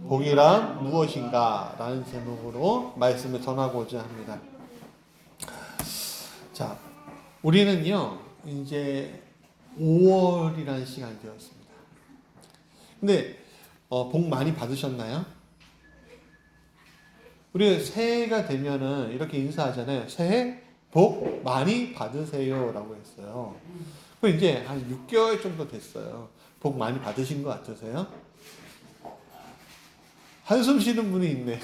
복이란 무엇인가? 라는 제목으로 말씀을 전하고자 합니다. 자, 우리는요, 이제 5월이라는 시간이 되었습니다. 근데, 복 많이 받으셨나요? 우리 새해가 되면은 이렇게 인사하잖아요. 새해 복 많이 받으세요. 라고 했어요. 그 이제 한 6개월 정도 됐어요. 복 많이 받으신 것 같으세요? 한숨 쉬는 분이 있네.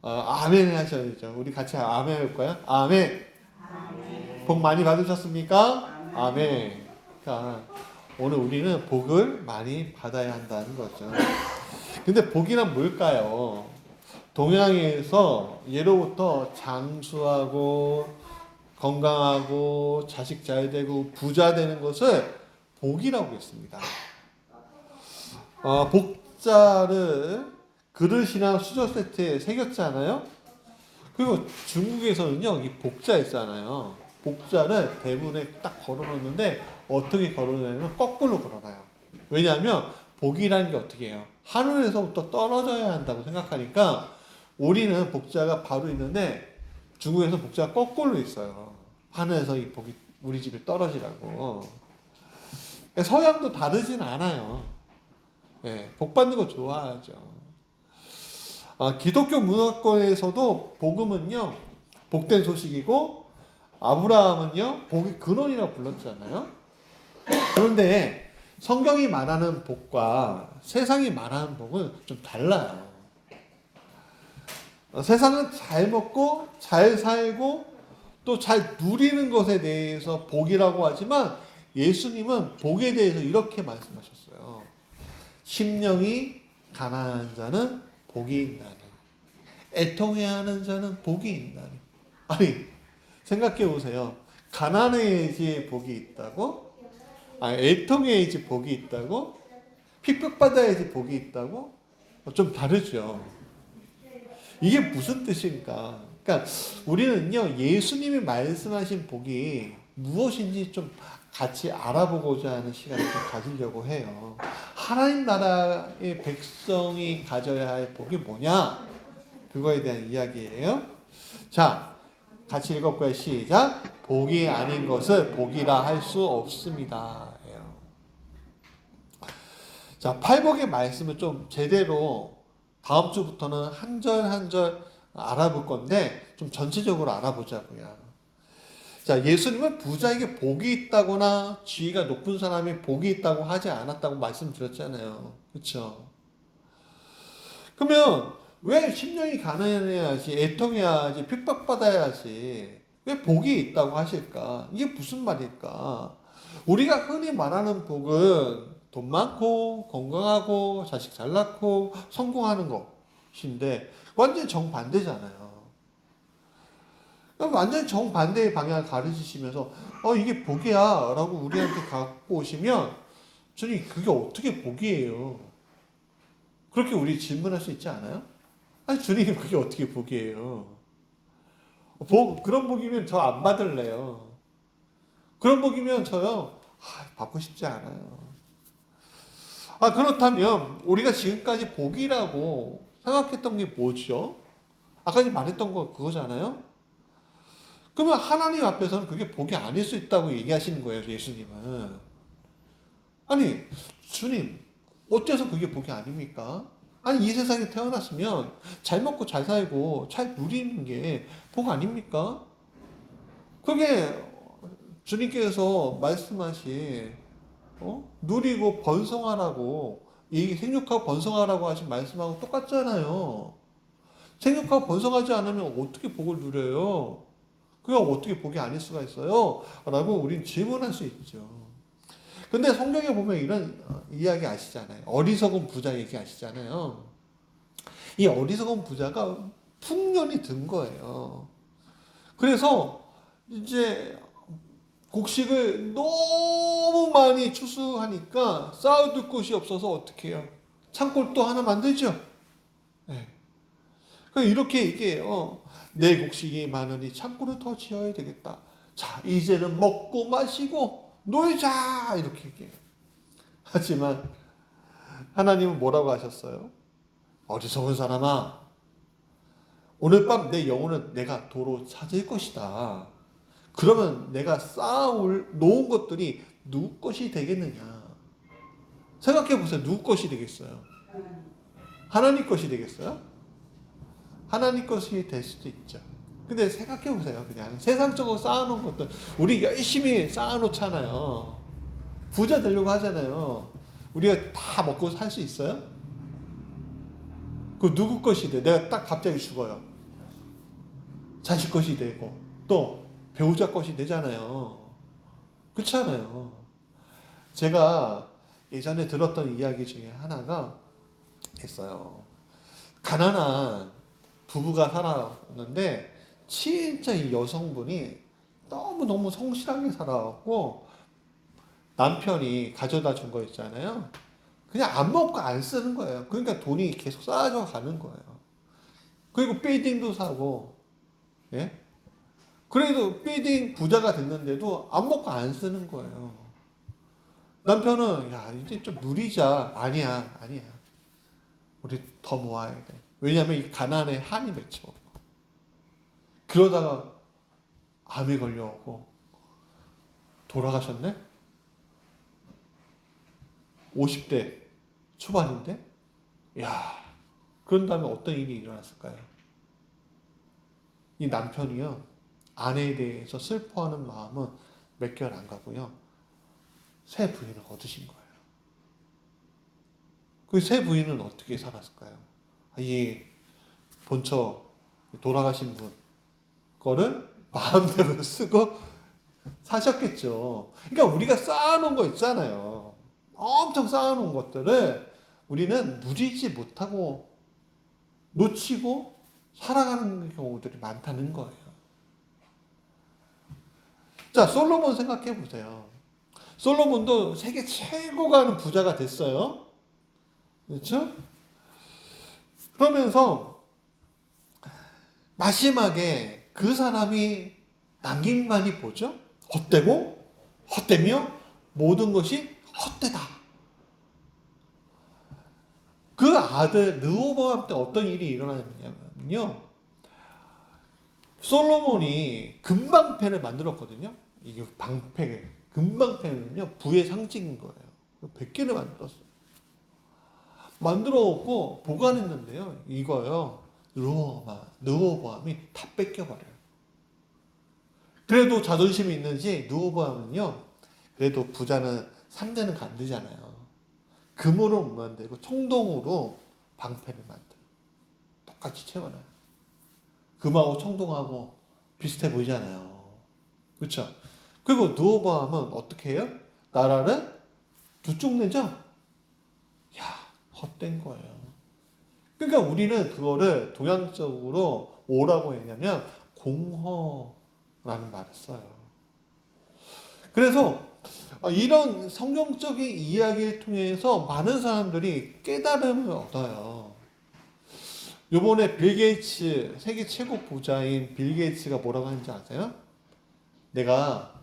아멘 하셔야죠. 우리 같이 아멘 할까요? 아멘. 아멘. 복 많이 받으셨습니까? 아멘. 그러니까 오늘 우리는 복을 많이 받아야 한다는 거죠. 근데 복이란 뭘까요? 동양에서 예로부터 장수하고 건강하고 자식 잘 되고 부자 되는 것을 복이라고 했습니다. 복자를 그릇이나 수저 세트에 새겼잖아요. 그리고 중국에서는요, 이 복자 있잖아요. 복자를 대문에 딱 걸어놓는데 어떻게 걸어놓냐면 거꾸로 걸어놔요. 왜냐하면 복이라는 게 어떻게 해요? 하늘에서부터 떨어져야 한다고 생각하니까 우리는 복자가 바로 있는데 중국에서 복자가 거꾸로 있어요. 하늘에서 이 복이 우리 집에 떨어지라고. 서양도 다르진 않아요. 네, 복 받는 거 좋아하죠. 기독교 문화권에서도 복음은요, 복된 소식이고, 아브라함은요, 복의 근원이라고 불렀잖아요. 그런데 성경이 말하는 복과 세상이 말하는 복은 좀 달라요. 세상은 잘 먹고, 잘 살고, 또 잘 누리는 것에 대해서 복이라고 하지만, 예수님은 복에 대해서 이렇게 말씀하셨어요. 심령이 가난한 자는 복이 있나니 애통해야 하는 자는 복이 있나니. 아니, 생각해 보세요. 가난해야지 복이 있다고? 애통해야지 복이 있다고? 핍박받아야지 복이 있다고? 좀 다르죠. 이게 무슨 뜻일까? 그러니까 우리는요, 예수님이 말씀하신 복이 무엇인지 좀 같이 알아보고자 하는 시간을 좀 가지려고 해요. 하나님 나라의 백성이 가져야 할 복이 뭐냐? 그거에 대한 이야기예요. 자, 같이 읽어볼까요? 시작. 복이 아닌 것을 복이라 할 수 없습니다. 자, 팔복의 말씀을 좀 제대로 다음 주부터는 한 절 한 절 알아볼 건데 좀 전체적으로 알아보자고요. 자, 예수님은 부자에게 복이 있다거나 지위가 높은 사람이 복이 있다고 하지 않았다고 말씀드렸잖아요. 그렇죠? 그러면 왜 심령이 가난해야지, 애통해야지, 핍박받아야지 왜 복이 있다고 하실까? 이게 무슨 말일까? 우리가 흔히 말하는 복은 돈 많고 건강하고 자식 잘 낳고 성공하는 것인데 완전 정반대잖아요. 완전히 정반대의 방향을 가르치시면서 이게 복이야 라고 우리한테 갖고 오시면 주님 그게 어떻게 복이에요? 그렇게 우리 질문할 수 있지 않아요? 아니 주님 그게 어떻게 복이에요? 그런 복이면 저 안 받을래요. 그런 복이면 저요 받고 싶지 않아요. 그렇다면 우리가 지금까지 복이라고 생각했던 게 뭐죠? 아까 말했던 거 그거잖아요? 그러면 하나님 앞에서는 그게 복이 아닐 수 있다고 얘기하시는 거예요, 예수님은. 아니, 주님, 어째서 그게 복이 아닙니까? 아니, 이 세상에 태어났으면 잘 먹고 잘 살고 잘 누리는 게 복 아닙니까? 그게 주님께서 말씀하신, 누리고 번성하라고, 생육하고 번성하라고 하신 말씀하고 똑같잖아요. 생육하고 번성하지 않으면 어떻게 복을 누려요? 그게 어떻게 복이 아닐 수가 있어요? 라고 우린 질문할 수 있죠. 근데 성경에 보면 이런 이야기 아시잖아요. 어리석은 부자 얘기 아시잖아요. 이 어리석은 부자가 풍년이 든 거예요. 그래서 이제 곡식을 너무 많이 추수하니까 쌓아둘 곳이 없어서 어떻게 해요? 창고를 또 하나 만들죠. 네. 이렇게 얘기해요. 내 곡식이 많으니 창고를 더 지어야 되겠다. 자, 이제는 먹고 마시고 놀자 이렇게 얘기해요. 하지만 하나님은 뭐라고 하셨어요? 어리석은 사람아, 오늘 밤 내 영혼은 내가 도로 찾을 것이다. 그러면 내가 놓은 것들이 누구 것이 되겠느냐? 생각해 보세요. 누구 것이 되겠어요? 하나님 것이 되겠어요? 하나님 것이 될 수도 있죠. 근데 생각해 보세요. 그냥 세상적으로 쌓아놓은 것들 우리 열심히 쌓아놓잖아요. 부자 되려고 하잖아요. 우리가 다 먹고 살 수 있어요? 그 누구 것이 돼? 내가 딱 갑자기 죽어요. 자식 것이 되고 또 배우자 것이 되잖아요. 그렇지 않아요? 제가 예전에 들었던 이야기 중에 하나가 있어요. 가난한 부부가 살았는데 진짜 이 여성분이 너무너무 성실하게 살아왔고 남편이 가져다 준 거 있잖아요. 그냥 안 먹고 안 쓰는 거예요. 그러니까 돈이 계속 쌓아져 가는 거예요. 그리고 빌딩도 사고, 예? 그래도 빌딩 부자가 됐는데도 안 먹고 안 쓰는 거예요. 남편은, 야, 이제 좀 누리자. 아니야, 아니야. 우리 더 모아야 돼. 왜냐하면 이 가난에 한이 맺혀. 그러다가 암에 걸려오고 돌아가셨네? 50대 초반인데? 야, 그런 다음에 어떤 일이 일어났을까요? 이 남편이요, 아내에 대해서 슬퍼하는 마음은 몇 개월 안 가고요, 새 부인을 얻으신 거예요. 그 새 부인은 어떻게 살았을까요? 이 본처 돌아가신 분 거를 마음대로 쓰고 사셨겠죠. 그러니까 우리가 쌓아놓은 거 있잖아요. 엄청 쌓아놓은 것들을 우리는 누리지 못하고 놓치고 살아가는 경우들이 많다는 거예요. 자, 솔로몬 생각해 보세요. 솔로몬도 세계 최고가 하는 부자가 됐어요. 그렇죠? 그러면서 마지막에 그 사람이 남긴 말이 뭐죠? 헛되고 헛되며 모든 것이 헛되다. 그 아들 르호보암 때 어떤 일이 일어나냐면요, 솔로몬이 금방패를 만들었거든요. 이게 방패, 금방패는요 부의 상징인 거예요. 100개를 만들었어요. 만들어놓고 보관했는데요, 이거요, 르호보암이 다 뺏겨버려요. 그래도 자존심이 있는지 르호보암은요, 그래도 부자는 상대는 간드잖아요. 금으로 못 만들고 청동으로 방패를 만들어요. 똑같이 채워놔요. 금하고 청동하고 비슷해 보이잖아요. 그렇죠? 그리고 르호보암은 어떻게 해요? 나라를 두 쪽 내죠? 야, 헛된 거예요. 그러니까 우리는 그거를 동양적으로 뭐라고 했냐면 공허라는 말을 써요. 그래서 이런 성경적인 이야기를 통해서 많은 사람들이 깨달음을 얻어요. 요번에 빌 게이츠, 세계 최고 부자인 빌 게이츠가 뭐라고 하는지 아세요? 내가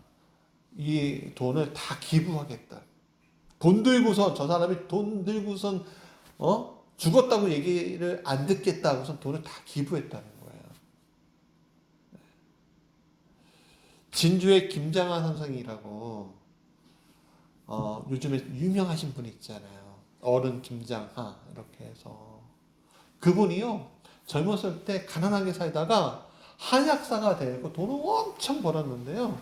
이 돈을 다 기부하겠다. 돈 들고선, 저 사람이 돈 들고선 죽었다고 얘기를 안 듣겠다고선 돈을 다 기부했다는 거예요. 진주의 김장하 선생이라고 요즘에 유명하신 분이 있잖아요. 어른 김장하 이렇게 해서 그분이요, 젊었을 때 가난하게 살다가 한약사가 되고 돈을 엄청 벌었는데요,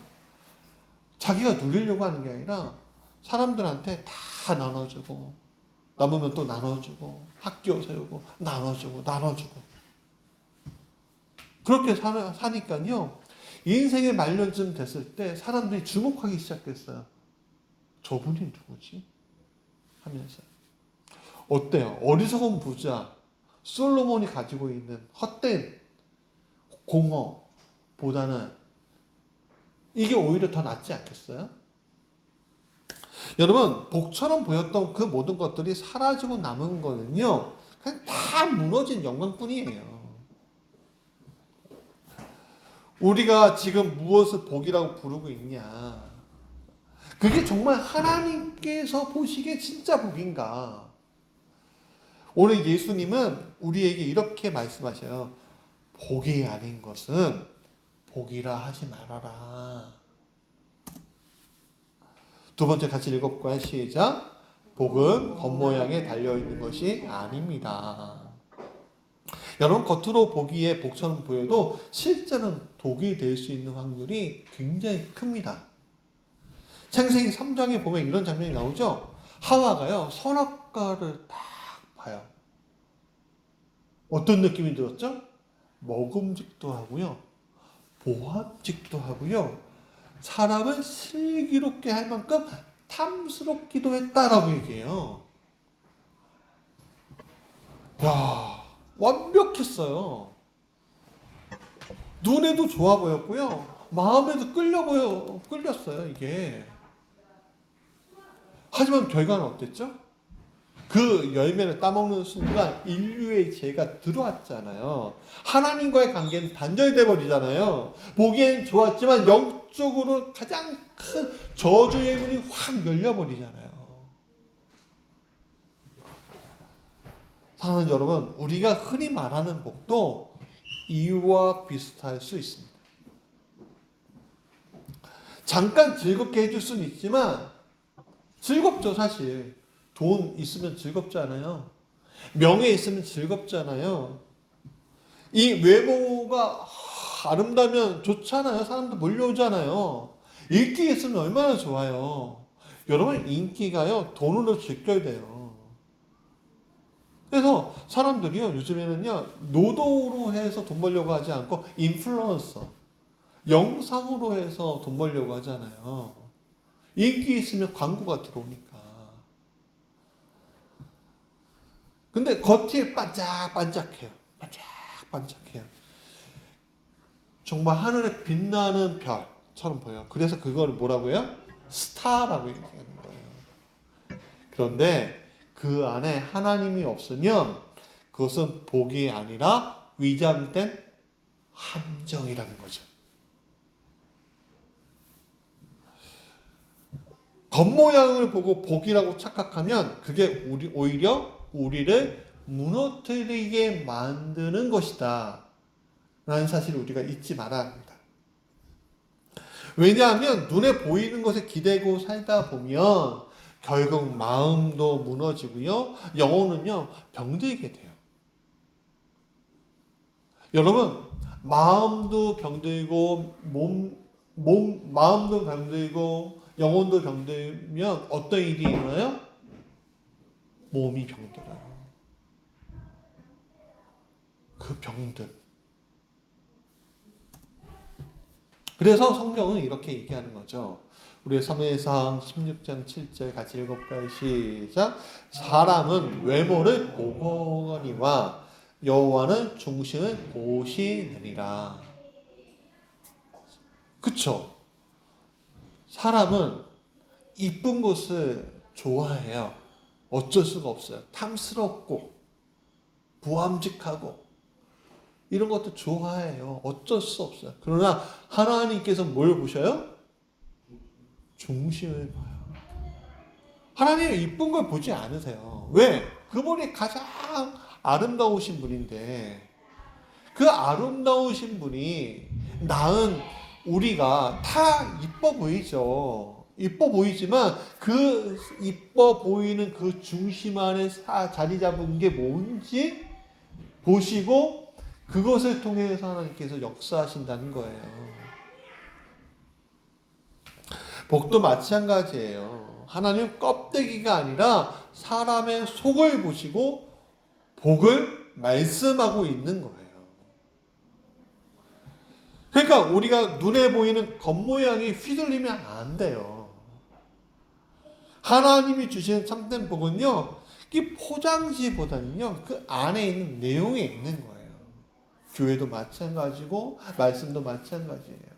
자기가 누리려고 하는 게 아니라 사람들한테 다 나눠주고 남으면 또 나눠주고 학교 세우고 나눠주고 그렇게 사니까요, 인생의 말년쯤 됐을 때 사람들이 주목하기 시작했어요. 저분이 누구지? 하면서. 어때요? 어리석은 부자 솔로몬이 가지고 있는 헛된 공허보다는 이게 오히려 더 낫지 않겠어요? 여러분, 복처럼 보였던 그 모든 것들이 사라지고 남은 거는요, 그냥 다 무너진 영광뿐이에요. 우리가 지금 무엇을 복이라고 부르고 있냐? 그게 정말 하나님께서 보시기에 진짜 복인가? 오늘 예수님은 우리에게 이렇게 말씀하셔요. 복이 아닌 것은 복이라 하지 말아라. 두 번째 같이 읽어볼까요? 시작. 복은 겉모양에 달려있는 것이 아닙니다. 여러분, 겉으로 보기에 복처럼 보여도 실제는 독이 될 수 있는 확률이 굉장히 큽니다. 창세기 3장에 보면 이런 장면이 나오죠. 하와가요, 선악과를 딱 봐요. 어떤 느낌이 들었죠? 먹음직도 하고요, 보암직도 하고요, 사람을 슬기롭게 할 만큼 탐스럽기도 했다라고 얘기해요. 야, 완벽했어요. 눈에도 좋아 보였고요, 마음에도 끌렸어요, 이게. 하지만 결과는 어땠죠? 그 열매를 따먹는 순간 인류의 죄가 들어왔잖아요. 하나님과의 관계는 단절돼 버리잖아요. 보기엔 좋았지만 영적으로 가장 큰 저주의 문이 확 열려버리잖아요. 사랑하는 여러분, 우리가 흔히 말하는 복도 이와 비슷할 수 있습니다. 잠깐 즐겁게 해줄 수는 있지만 즐겁죠, 사실. 돈 있으면 즐겁지 않아요? 명예 있으면 즐겁지 않아요? 이 외모가 아름다우면 좋잖아요. 사람들 몰려오잖아요. 인기 있으면 얼마나 좋아요. 여러분, 인기가요, 돈으로 즐겨야 돼요. 그래서 사람들이요, 요즘에는요, 노도로 해서 돈 벌려고 하지 않고 인플루언서, 영상으로 해서 돈 벌려고 하잖아요. 인기 있으면 광고가 들어오니까. 근데 겉이 반짝반짝해요. 반짝반짝해요. 정말 하늘에 빛나는 별처럼 보여요. 그래서 그걸 뭐라고요? 스타라고 얘기하는 거예요. 그런데 그 안에 하나님이 없으면 그것은 복이 아니라 위장된 함정이라는 거죠. 겉모양을 보고 복이라고 착각하면 그게 오히려 우리를 무너뜨리게 만드는 것이다 라는 사실을 우리가 잊지 말아야 합니다. 왜냐하면 눈에 보이는 것에 기대고 살다 보면 결국 마음도 무너지고요, 영혼은요, 병들게 돼요. 여러분, 마음도 병들고 마음도 병들고 영혼도 병들면 어떤 일이 일어나요? 몸이 병들어요. 그 병들. 그래서 성경은 이렇게 얘기하는 거죠. 우리 사무엘상 16장 7절 같이 읽어볼까요? 시작. 사람은 외모를 보거니와 여호와는 중심을 보시느니라. 그쵸? 사람은 이쁜 것을 좋아해요. 어쩔 수가 없어요. 탐스럽고 부함직하고 이런 것도 좋아해요. 어쩔 수 없어요. 그러나 하나님께서 뭘 보셔요? 중심을 봐요. 하나님은 이쁜 걸 보지 않으세요. 왜? 그분이 가장 아름다우신 분인데 그 아름다우신 분이 낳은 우리가 다 이뻐 보이죠. 이뻐 보이지만 그 이뻐 보이는 그 중심 안에 자리 잡은 게 뭔지 보시고 그것을 통해서 하나님께서 역사하신다는 거예요. 복도 마찬가지예요. 하나님은 껍데기가 아니라 사람의 속을 보시고 복을 말씀하고 있는 거예요. 그러니까 우리가 눈에 보이는 겉모양이 휘둘리면 안 돼요. 하나님이 주시는 참된 복은요, 이 포장지보다는요, 그 안에 있는 내용에 있는 거예요. 교회도 마찬가지고, 말씀도 마찬가지예요.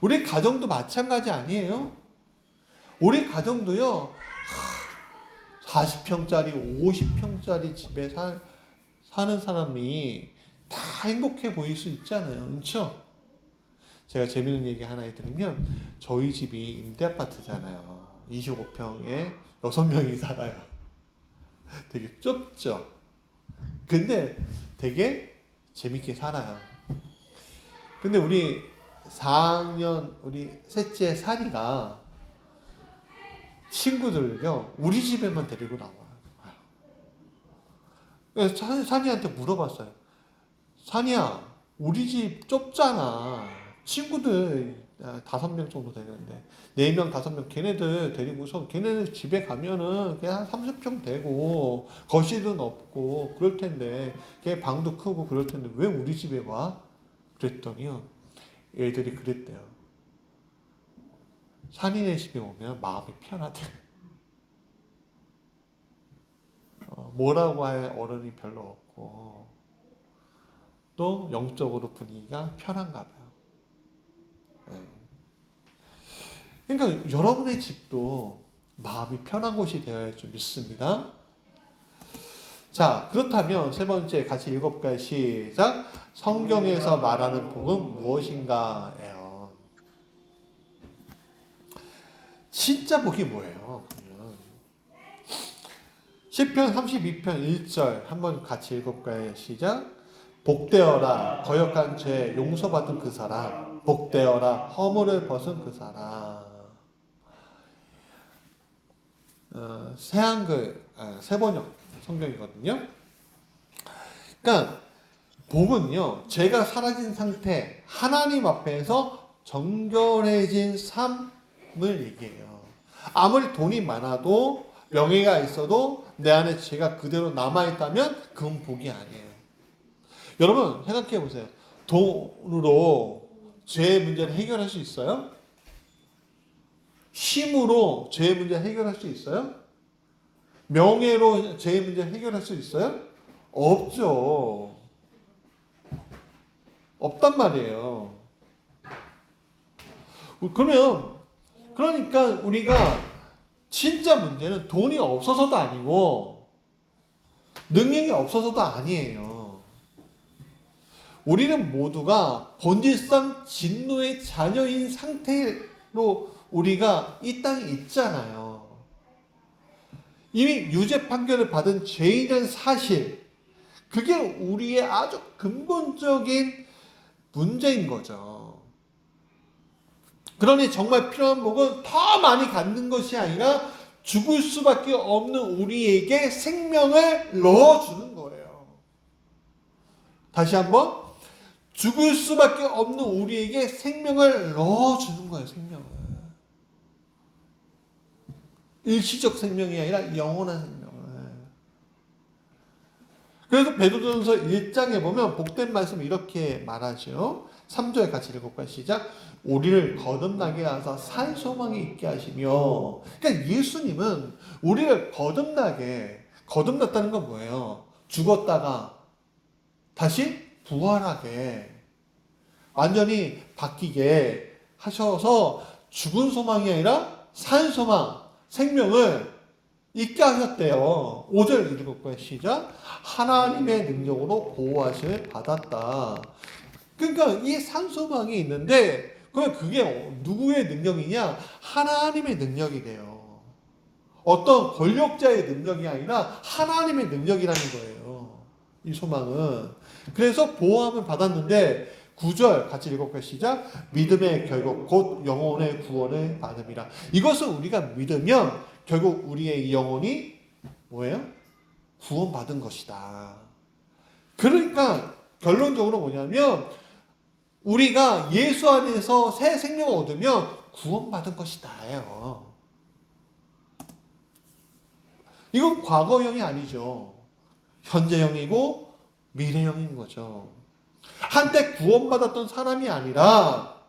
우리 가정도 마찬가지 아니에요? 우리 가정도요, 40평짜리, 50평짜리 집에 사는 사람이 다 행복해 보일 수 있잖아요. 그렇죠? 제가 재밌는 얘기 하나 해드리면 저희 집이 임대아파트잖아요. 25평에 6명이 살아요. 되게 좁죠. 근데 되게 재밌게 살아요. 근데 우리 4학년 우리 셋째 산이가 친구들요 우리 집에만 데리고 나와요. 그래서 산이한테 물어봤어요. 산이야, 우리 집 좁잖아. 친구들 5명 정도 되는데 4명, 5명 걔네들 데리고서 걔네들 집에 가면은 그냥 한 30평 되고 거실은 없고 그럴 텐데 걔 방도 크고 그럴 텐데 왜 우리 집에 와? 그랬더니요. 애들이 그랬대요. 산이네 집에 오면 마음이 편하대. 뭐라고 할 어른이 별로 없고 또 영적으로 분위기가 편한가 봐요. 네. 그러니까 여러분의 집도 마음이 편한 곳이 되어야 할 줄 믿습니다. 자, 그렇다면 세 번째 같이 읽어볼까요? 시작. 성경에서 말하는 복은 무엇인가예요. 진짜 복이 뭐예요? 그러면 시편 32편 1절 한번 같이 읽어볼까요? 시작. 복되어라 거역한 죄 용서받은 그 사람, 복되어라 허물을 벗은 그 사람. 새한글 새번역 성경이거든요. 그러니까 복은요 죄가 사라진 상태, 하나님 앞에서 정결해진 삶을 얘기해요. 아무리 돈이 많아도 명예가 있어도 내 안에 죄가 그대로 남아있다면 그건 복이 아니에요. 여러분 생각해 보세요. 돈으로 죄의 문제를 해결할 수 있어요? 힘으로 죄의 문제를 해결할 수 있어요? 명예로 죄의 문제를 해결할 수 있어요? 없죠. 없단 말이에요. 그러니까 우리가 진짜 문제는 돈이 없어서도 아니고 능력이 없어서도 아니에요. 우리는 모두가 본질상 진노의 자녀인 상태로 우리가 이 땅에 있잖아요. 이미 유죄 판결을 받은 죄인은 사실, 그게 우리의 아주 근본적인 문제인 거죠. 그러니 정말 필요한 복은 더 많이 갖는 것이 아니라 죽을 수밖에 없는 우리에게 생명을 넣어주는 거예요. 다시 한번 죽을 수밖에 없는 우리에게 생명을 넣어주는 거예요. 생명을. 일시적 생명이 아니라 영원한 생명을. 그래서 베드로전서 1장에 보면 복된 말씀을 이렇게 말하죠. 3절 같이 읽어볼까요? 시작. 우리를 거듭나게 하사 산 소망이 있게 하시며. 그러니까 예수님은 우리를 거듭났다는 건 뭐예요? 죽었다가 다시 부활하게 완전히 바뀌게 하셔서 죽은 소망이 아니라 산 소망, 생명을 있게 하셨대요. 5절 읽어볼까요? 시작. 하나님의 능력으로 보호하심을 받았다. 그러니까 이 산 소망이 있는데 그럼 그게 누구의 능력이냐? 하나님의 능력이 돼요. 어떤 권력자의 능력이 아니라 하나님의 능력이라는 거예요. 이 소망은. 그래서 보호함을 받았는데 9절 같이 읽어볼까요? 시작. 믿음의 결국 곧 영혼의 구원을 받음이라. 이것을 우리가 믿으면 결국 우리의 영혼이 뭐예요? 구원받은 것이다. 그러니까 결론적으로 뭐냐면 우리가 예수 안에서 새 생명을 얻으면 구원받은 것이다예요. 이건 과거형이 아니죠. 현재형이고 미래형인 거죠. 한때 구원받았던 사람이 아니라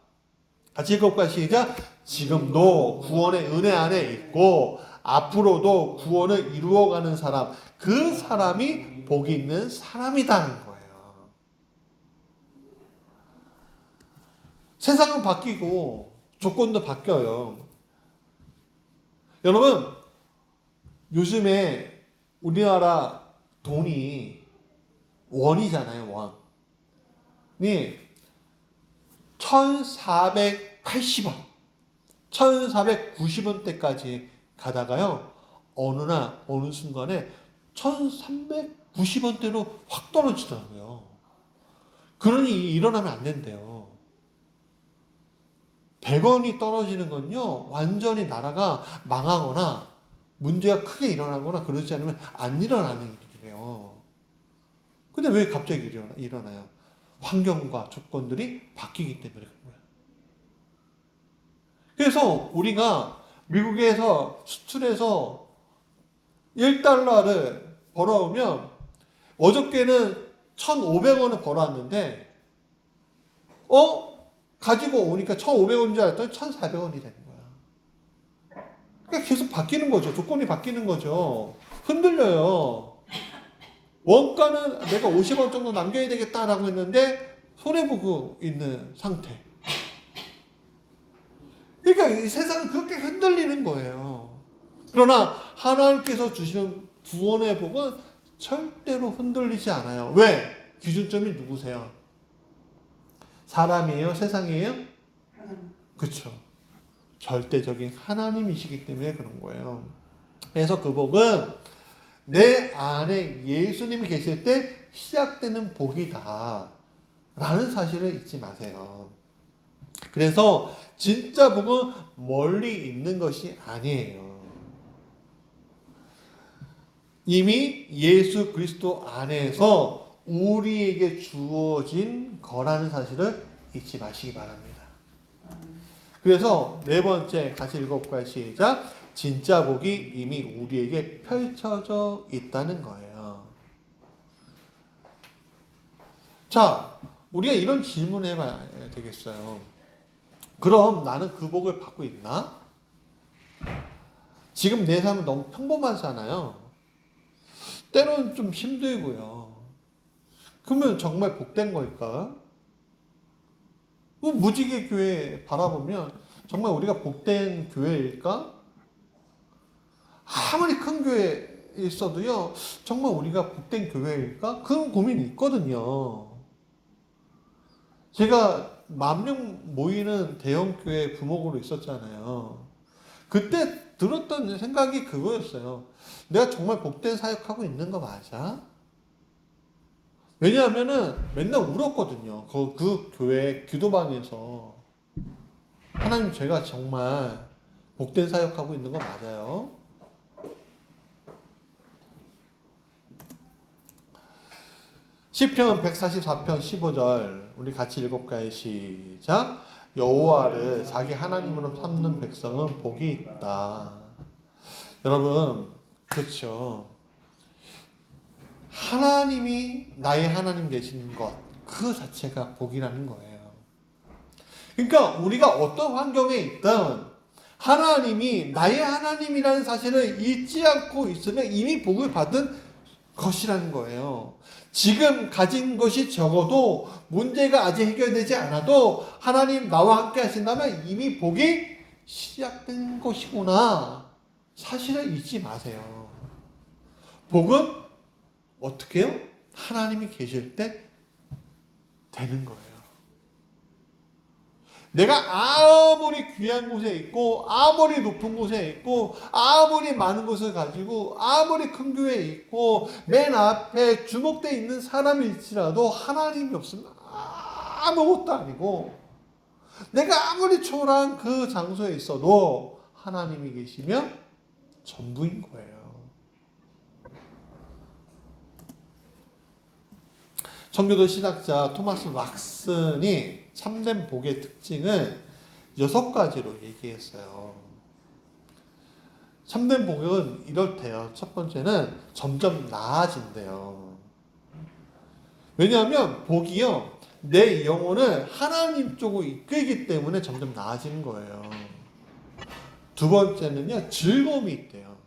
같이 읽어볼까요? 시작. 지금도 구원의 은혜 안에 있고 앞으로도 구원을 이루어가는 사람, 그 사람이 복이 있는 사람이라는 거예요. 세상은 바뀌고 조건도 바뀌어요. 여러분 요즘에 우리나라 돈이 원이잖아요. 원이 1480원 1490원대까지 가다가요 어느 순간에 1390원대로 확 떨어지더라고요. 그러니 일어나면 안 된대요. 100원이 떨어지는 건요, 완전히 나라가 망하거나 문제가 크게 일어나거나 그러지 않으면 안 일어나는 일이래요. 근데 왜 갑자기 일어나요? 환경과 조건들이 바뀌기 때문에 그런 거예요. 그래서 우리가 미국에서 수출해서 1달러를 벌어오면 어저께는 1,500원을 벌어왔는데 가지고 오니까 1,500원인 줄 알았더니 1,400원이 되는 거야. 그러니까 계속 바뀌는 거죠. 조건이 바뀌는 거죠. 흔들려요. 원가는 내가 50원 정도 남겨야 되겠다라고 했는데 손해보고 있는 상태. 그러니까 이 세상은 그렇게 흔들리는 거예요. 그러나 하나님께서 주시는 구원의 복은 절대로 흔들리지 않아요. 왜? 기준점이 누구세요? 사람이에요? 세상이에요? 그렇죠. 절대적인 하나님이시기 때문에 그런 거예요. 그래서 그 복은 내 안에 예수님이 계실 때 시작되는 복이다 라는 사실을 잊지 마세요. 그래서 진짜 복은 멀리 있는 것이 아니에요. 이미 예수 그리스도 안에서 우리에게 주어진 거라는 사실을 잊지 마시기 바랍니다. 그래서 네 번째 같이 읽어볼까요? 시작. 진짜 복이 이미 우리에게 펼쳐져 있다는 거예요. 자, 우리가 이런 질문을 해봐야 되겠어요. 그럼 나는 그 복을 받고 있나? 지금 내 삶은 너무 평범하잖아요. 때로는 좀 힘들고요. 그러면 정말 복된 걸까? 무지개 교회 바라보면 정말 우리가 복된 교회일까? 아무리 큰 교회에 있어도요, 정말 우리가 복된 교회일까? 그런 고민이 있거든요. 제가 10,000명 모이는 대형 교회 부목으로 있었잖아요. 그때 들었던 생각이 그거였어요. 내가 정말 복된 사역하고 있는 거 맞아? 왜냐하면은 맨날 울었거든요. 그 교회 기도방에서. 하나님, 제가 정말 복된 사역하고 있는 거 맞아요? 시편 144편 15절 우리 같이 읽어볼까요? 시작. 여호와를 자기 하나님으로 삼는 백성은 복이 있다. 여러분, 그렇죠. 하나님이 나의 하나님 되시는 것, 그 자체가 복이라는 거예요. 그러니까 우리가 어떤 환경에 있든 하나님이 나의 하나님이라는 사실을 잊지 않고 있으면 이미 복을 받은 것이라는 거예요. 지금 가진 것이 적어도 문제가 아직 해결되지 않아도 하나님 나와 함께 하신다면 이미 복이 시작된 것이구나. 사실을 잊지 마세요. 복은 어떻게 해요? 하나님이 계실 때 되는 거예요. 내가 아무리 귀한 곳에 있고 아무리 높은 곳에 있고 아무리 많은 것을 가지고 아무리 큰 교회에 있고 맨 앞에 주목되어 있는 사람일지라도 하나님이 없으면 아무것도 아니고 내가 아무리 초라한 그 장소에 있어도 하나님이 계시면 전부인 거예요. 청교도 신학자 토마스 락슨이 참된 복의 특징을 6가지로 얘기했어요. 참된 복은 이렇대요. 첫 번째는 점점 나아진대요. 왜냐하면 복이요, 내 영혼을 하나님 쪽으로 이끌기 때문에 점점 나아지는 거예요. 두 번째는요, 즐거움이 있대요.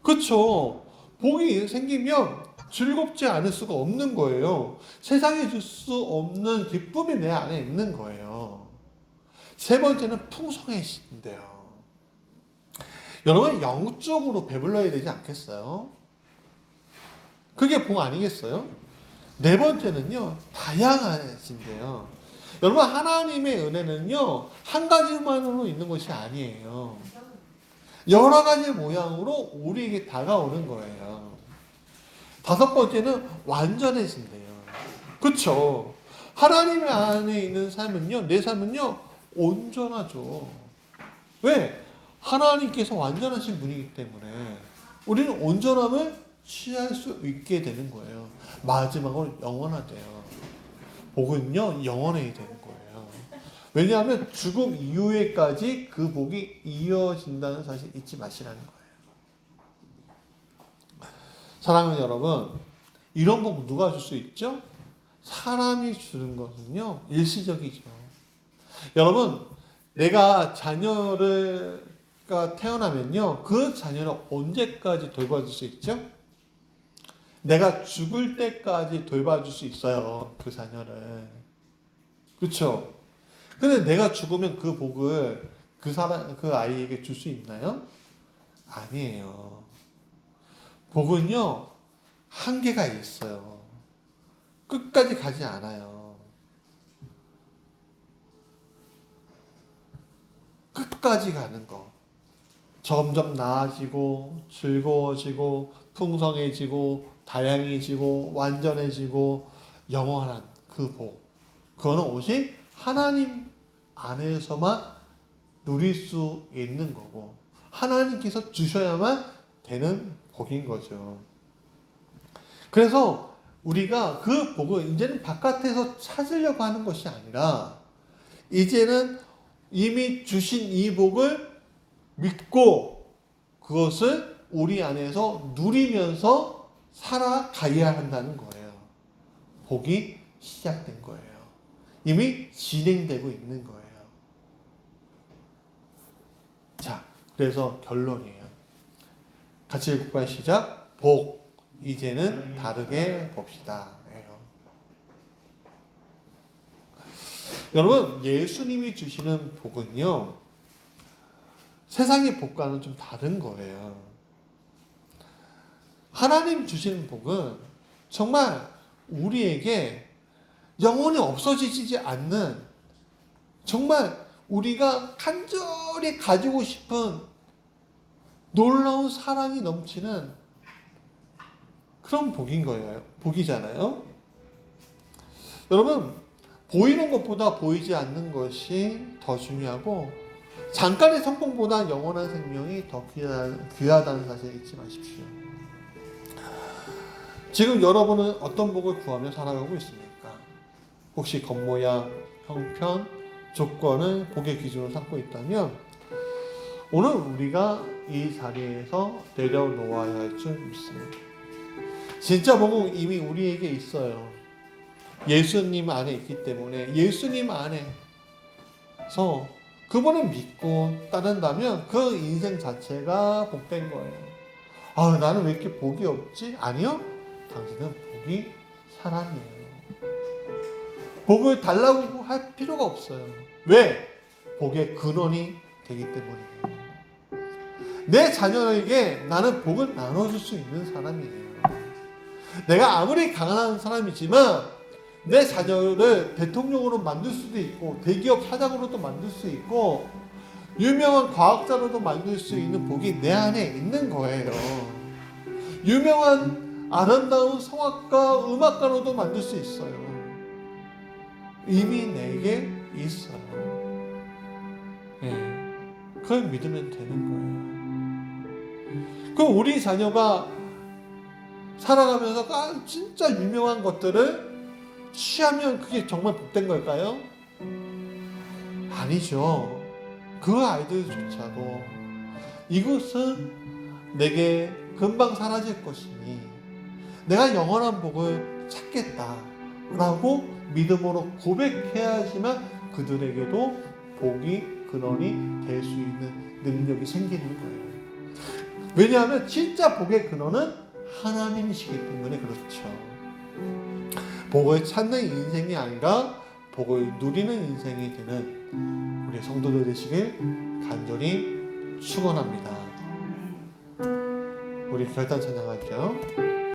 그렇죠. 복이 생기면 즐겁지 않을 수가 없는 거예요. 세상에 줄 수 없는 기쁨이 내 안에 있는 거예요. 세 번째는 풍성해진대요. 여러분, 영적으로 배불러야 되지 않겠어요? 그게 복 아니겠어요? 네 번째는요, 다양해진대요. 여러분, 하나님의 은혜는요, 한 가지만으로 있는 것이 아니에요. 여러 가지 모양으로 우리에게 다가오는 거예요. 다섯 번째는 완전해진대요. 그쵸? 하나님 안에 있는 삶은요, 내 삶은요, 온전하죠. 왜? 하나님께서 완전하신 분이기 때문에 우리는 온전함을 취할 수 있게 되는 거예요. 마지막으로 영원하대요. 복은요, 영원해야 되는 거예요. 왜냐하면 죽음 이후에까지 그 복이 이어진다는 사실 잊지 마시라는 거예요. 사랑하는 여러분, 이런 복 누가 줄 수 있죠? 사람이 주는 것은요, 일시적이죠. 여러분, 내가 자녀가 태어나면요, 그 자녀를 언제까지 돌봐줄 수 있죠? 내가 죽을 때까지 돌봐줄 수 있어요, 그 자녀를. 그렇죠? 근데 내가 죽으면 그 복을 그 아이에게 줄 수 있나요? 아니에요. 복은요, 한계가 있어요. 끝까지 가지 않아요. 끝까지 가는 거. 점점 나아지고, 즐거워지고, 풍성해지고, 다양해지고, 완전해지고, 영원한 그 복. 그거는 오직 하나님 안에서만 누릴 수 있는 거고, 하나님께서 주셔야만 되는 복인 거죠. 그래서 우리가 그 복을 이제는 바깥에서 찾으려고 하는 것이 아니라, 이제는 이미 주신 이 복을 믿고 그것을 우리 안에서 누리면서 살아가야 한다는 거예요. 복이 시작된 거예요. 이미 진행되고 있는 거예요. 자, 그래서 결론이에요. 같이 읽을까요? 시작. 복, 이제는 다르게 봅시다. 여러분, 예수님이 주시는 복은요, 세상의 복과는 좀 다른 거예요. 하나님 주시는 복은 정말 우리에게 영원히 없어지지 않는, 정말 우리가 간절히 가지고 싶은 놀라운 사랑이 넘치는 그런 복인 거예요. 복이잖아요. 여러분, 보이는 것보다 보이지 않는 것이 더 중요하고, 잠깐의 성공보다 영원한 생명이 더 귀하다는 사실 잊지 마십시오. 지금 여러분은 어떤 복을 구하며 살아가고 있습니까? 혹시 겉모양, 형편, 조건을 복의 기준으로 삼고 있다면 오늘 우리가 이 자리에서 내려놓아야 할 줄 믿습니다. 진짜 복은 이미 우리에게 있어요. 예수님 안에 있기 때문에 예수님 안에서 그분을 믿고 따른다면 그 인생 자체가 복된 거예요. 아, 나는 왜 이렇게 복이 없지? 아니요. 당신은 복이 사람이에요. 복을 달라고 할 필요가 없어요. 왜? 복의 근원이 되기 때문이에요. 내 자녀에게 나는 복을 나눠줄 수 있는 사람이에요. 내가 아무리 강한 사람이지만 내 자녀를 대통령으로 만들 수도 있고, 대기업 사장으로도 만들 수 있고, 유명한 과학자로도 만들 수 있는 복이 내 안에 있는 거예요. 유명한 아름다운 성악가, 음악가로도 만들 수 있어요. 이미 내게 있어요. 그걸 믿으면 되는 거예요. 그럼 우리 자녀가 살아가면서 진짜 유명한 것들을 취하면 그게 정말 복된 걸까요? 아니죠. 그 아이들조차도 이것은 내게 금방 사라질 것이니 내가 영원한 복을 찾겠다라고 믿음으로 고백해야지만 그들에게도 복이 근원이 될 수 있는 능력이 생기는 거예요. 왜냐하면 진짜 복의 근원은 하나님이시기 때문에 그렇죠. 복을 찾는 인생이 아니라 복을 누리는 인생이 되는 우리 성도들 되시길 간절히 축원합니다. 우리 결단 찬양할게요.